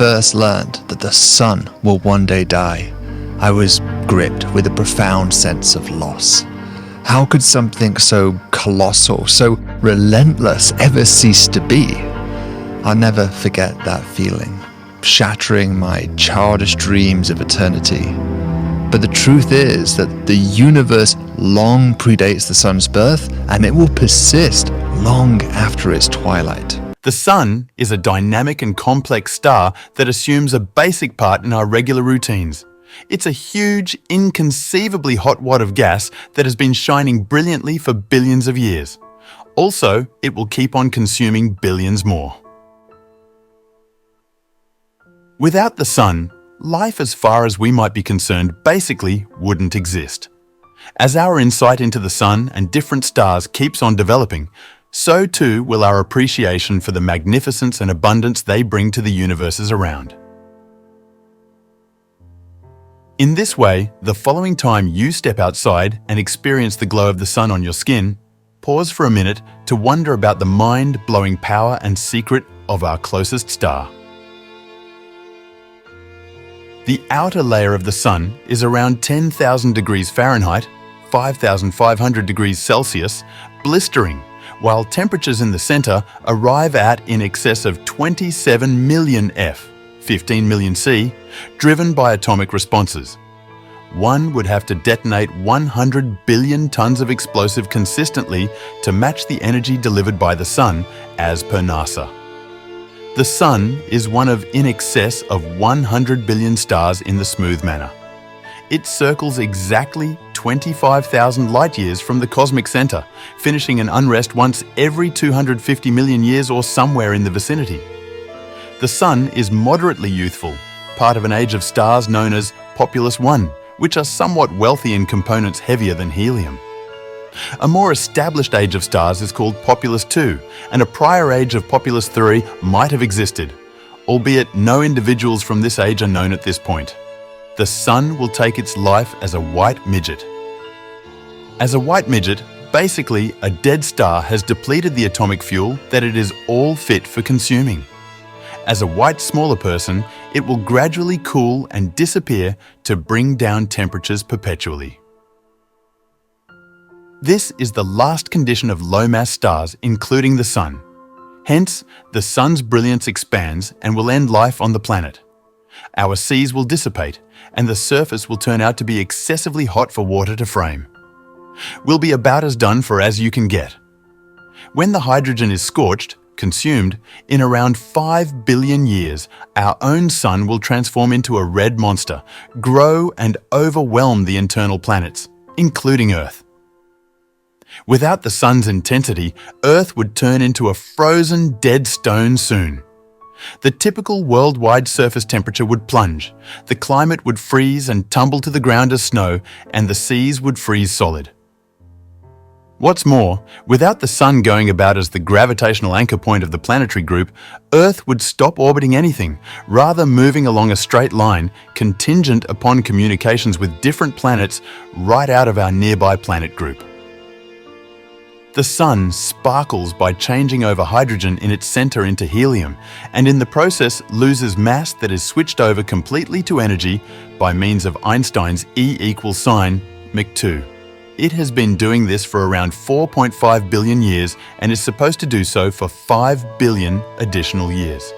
first learned that the sun will one day die, I was gripped with a profound sense of loss. How could something so colossal, so relentless ever cease to be? I'll never forget that feeling, shattering my childish dreams of eternity. But the truth is that the universe long predates the sun's birth, and it will persist long after its twilight. The sun is a dynamic and complex star that assumes a basic part in our regular routines. It's a huge, inconceivably hot wad of gas that has been shining brilliantly for billions of years. Also, it will keep on consuming billions more. Without the sun, life as far as we might be concerned basically wouldn't exist. As our insight into the sun and different stars keeps on developing, so too will our appreciation for the magnificence and abundance they bring to the universes around. In this way, the following time you step outside and experience the glow of the sun on your skin, pause for a minute to wonder about the mind-blowing power and secret of our closest star. The outer layer of the sun is around 10,000 degrees Fahrenheit, 5,500 degrees Celsius, blistering, while temperatures in the center arrive at in excess of 27 million F, 15 million C, driven by atomic responses. One would have to detonate 100 billion tons of explosive consistently to match the energy delivered by the sun, as per NASA. The sun is one of in excess of 100 billion stars in the smooth manner. It circles exactly 25,000 light-years from the cosmic center, finishing in unrest once every 250 million years or somewhere in the vicinity. The sun is moderately youthful, part of an age of stars known as Populus 1, which are somewhat wealthy in components heavier than helium. A more established age of stars is called Populus 2, and a prior age of Populus 3 might have existed, albeit no individuals from this age are known at this point. The sun will take its life as a white midget. As a white midget, basically a dead star has depleted the atomic fuel that it is all fit for consuming. As a white smaller person, it will gradually cool and disappear to bring down temperatures perpetually. This is the last condition of low-mass stars, including the sun. Hence, the sun's brilliance expands and will end life on the planet. Our seas will dissipate, and the surface will turn out to be excessively hot for water to frame. We'll be about as done for as you can get. When the hydrogen is scorched, consumed, in around 5 billion years, our own sun will transform into a red monster, grow and overwhelm the internal planets, including Earth. Without the sun's intensity, Earth would turn into a frozen dead stone soon. The typical worldwide surface temperature would plunge, the climate would freeze and tumble to the ground as snow, and the seas would freeze solid. What's more, without the sun going about as the gravitational anchor point of the planetary group, Earth would stop orbiting anything, rather moving along a straight line, contingent upon communications with different planets right out of our nearby planet group. The sun sparkles by changing over hydrogen in its center into helium, and in the process loses mass that is switched over completely to energy by means of Einstein's E = sign, mc2. It has been doing this for around 4.5 billion years and is supposed to do so for 5 billion additional years.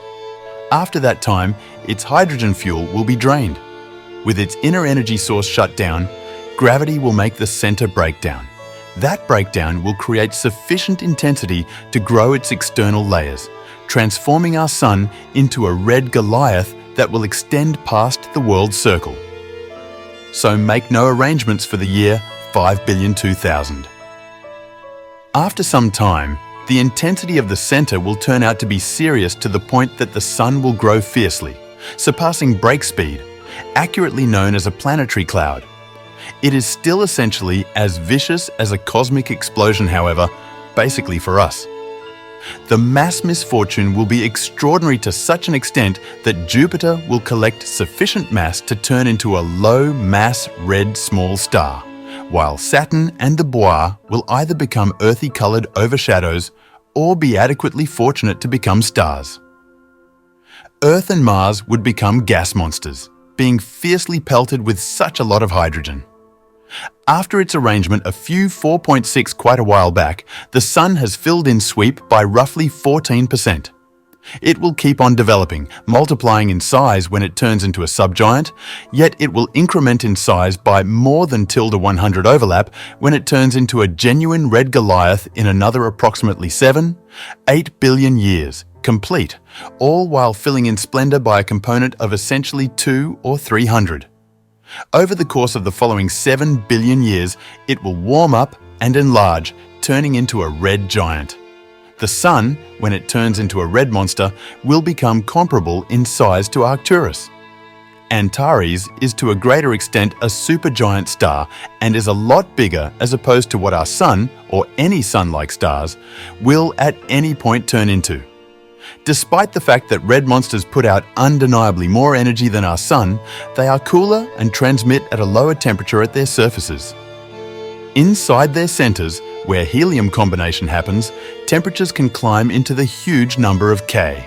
After that time, its hydrogen fuel will be drained. With its inner energy source shut down, gravity will make the center break down. That breakdown will create sufficient intensity to grow its external layers, transforming our sun into a red Goliath that will extend past the world's circle. So make no arrangements for the year 5,000,000,000. After some time, the intensity of the center will turn out to be serious to the point that the sun will grow fiercely, surpassing break speed, accurately known as a planetary cloud. It is still essentially as vicious as a cosmic explosion, however, basically for us. The mass misfortune will be extraordinary to such an extent that Jupiter will collect sufficient mass to turn into a low-mass red small star, while Saturn and the Bois will either become earthy-colored overshadows or be adequately fortunate to become stars. Earth and Mars would become gas monsters, being fiercely pelted with such a lot of hydrogen. After its arrangement a few 4.6 quite a while back, the Sun has filled in sweep by roughly 14%. It will keep on developing, multiplying in size when it turns into a subgiant, yet it will increment in size by more than tilde 100 overlap when it turns into a genuine red Goliath in another approximately 8 billion years, complete, all while filling in splendor by a component of essentially 2 or 300. Over the course of the following 7 billion years, it will warm up and enlarge, turning into a red giant. The Sun, when it turns into a red monster, will become comparable in size to Arcturus. Antares is to a greater extent a supergiant star and is a lot bigger as opposed to what our Sun, or any Sun-like stars, will at any point turn into. Despite the fact that red monsters put out undeniably more energy than our Sun, they are cooler and transmit at a lower temperature at their surfaces. Inside their centers, where helium combination happens, temperatures can climb into the huge number of K.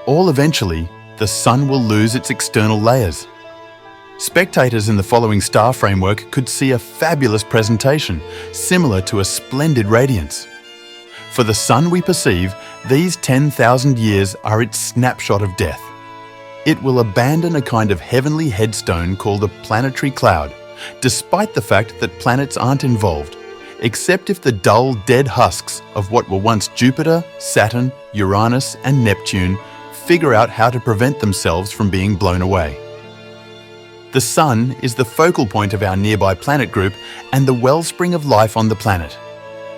All eventually, the Sun will lose its external layers. Spectators in the following star framework could see a fabulous presentation, similar to a splendid radiance. For the Sun we perceive, these 10,000 years are its snapshot of death. It will abandon a kind of heavenly headstone called a planetary cloud, despite the fact that planets aren't involved, except if the dull, dead husks of what were once Jupiter, Saturn, Uranus, and Neptune figure out how to prevent themselves from being blown away. The Sun is the focal point of our nearby planet group and the wellspring of life on the planet.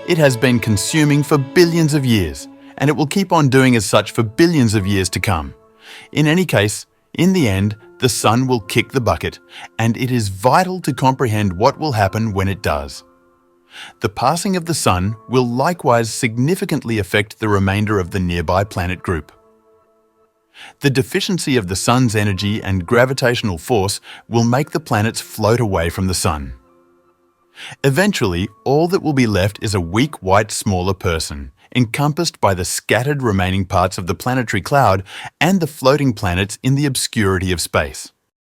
It has been consuming for billions of years, and it will keep on doing as such for billions of years to come. In any case, in the end, the Sun will kick the bucket, and it is vital to comprehend what will happen when it does. The passing of the Sun will likewise significantly affect the remainder of the nearby planet group. The deficiency of the Sun's energy and gravitational force will make the planets float away from the Sun. Eventually, all that will be left is a weak white smaller person, encompassed by the scattered remaining parts of the planetary cloud and the floating planets in the obscurity of space.